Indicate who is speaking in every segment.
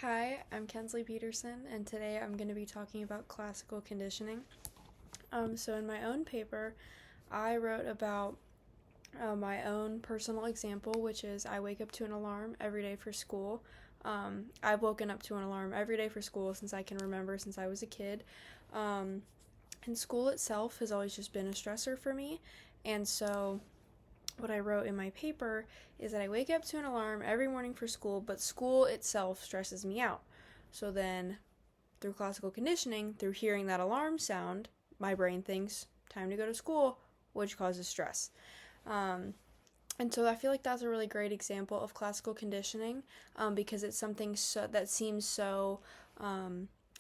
Speaker 1: Hi, I'm Kensley Peterson, and today I'm going to be talking about classical conditioning. So in my own paper, I wrote about my own personal example, which is I wake up to an alarm every day for school. I've woken up to an alarm every day for school since I can remember, since I was a kid. And school itself has always just been a stressor for me, and so what I wrote in my paper is that I wake up to an alarm every morning for school, but school itself stresses me out. So then, through classical conditioning, through hearing that alarm sound, my brain thinks, time to go to school, which causes stress. And so I feel like that's a really great example of classical conditioning because it's something that seems so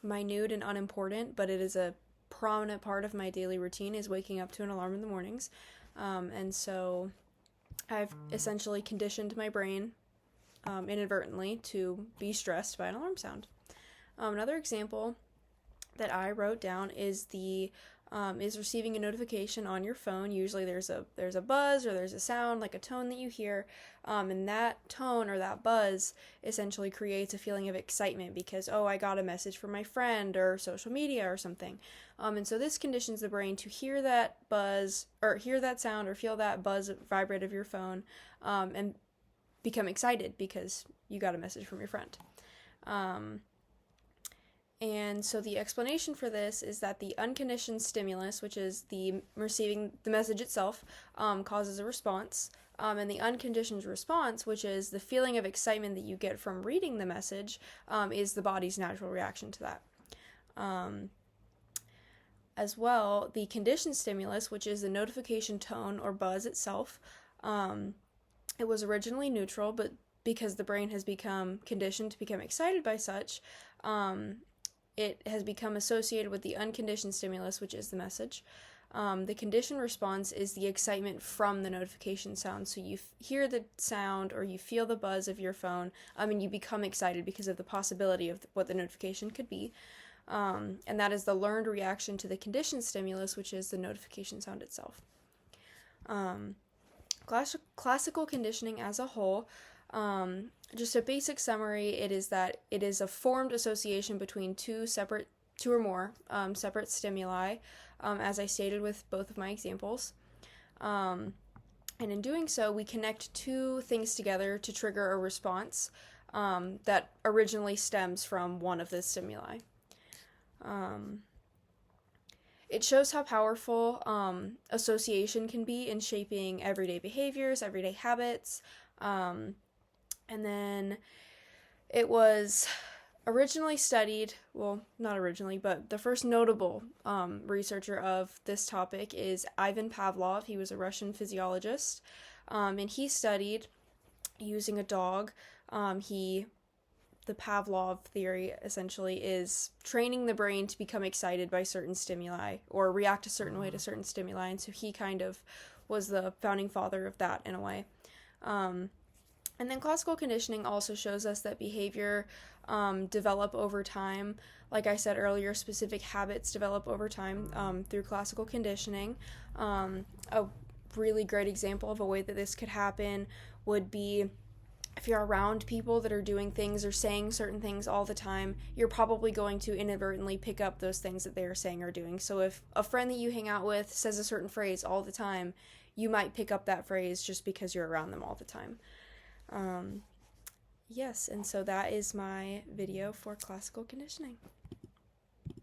Speaker 1: minute and unimportant, but it is a prominent part of my daily routine is waking up to an alarm in the mornings. And so I've essentially conditioned my brain inadvertently to be stressed by an alarm sound. Another example that I wrote down is is receiving a notification on your phone. Usually there's a buzz or there's a sound, like a tone that you hear, and that tone or that buzz essentially creates a feeling of excitement because, oh, I got a message from my friend or social media or something. And so this conditions the brain to hear that buzz or hear that sound or feel that buzz vibrate of your phone and become excited because you got a message from your friend. And so the explanation for this is that the unconditioned stimulus, which is the receiving the message itself, causes a response. And the unconditioned response, which is the feeling of excitement that you get from reading the message, is the body's natural reaction to that. As well, the conditioned stimulus, which is the notification tone or buzz itself, it was originally neutral, but because the brain has become conditioned to become excited by such, it has become associated with the unconditioned stimulus, which is the message. The conditioned response is the excitement from the notification sound. So you hear the sound or you feel the buzz of your phone, and you become excited because of the possibility of what the notification could be. And that is the learned reaction to the conditioned stimulus, which is the notification sound itself. Classical conditioning as a whole, just a basic summary, it is that it is a formed association between two or more separate stimuli, as I stated with both of my examples. And in doing so, we connect two things together to trigger a response that originally stems from one of the stimuli. It shows how powerful association can be in shaping everyday behaviors, everyday habits. And then it was originally studied, well, not originally, but the first notable researcher of this topic is Ivan Pavlov. He was a Russian physiologist, and he studied using a dog. The Pavlov theory essentially is training the brain to become excited by certain stimuli or react a certain way to certain stimuli, and so he kind of was the founding father of that in a way. And then classical conditioning also shows us that behavior develop over time. Like I said earlier, specific habits develop over time through classical conditioning. A really great example of a way that this could happen would be if you're around people that are doing things or saying certain things all the time, you're probably going to inadvertently pick up those things that they are saying or doing. So if a friend that you hang out with says a certain phrase all the time, you might pick up that phrase just because you're around them all the time. Yes, and so that is my video for classical conditioning.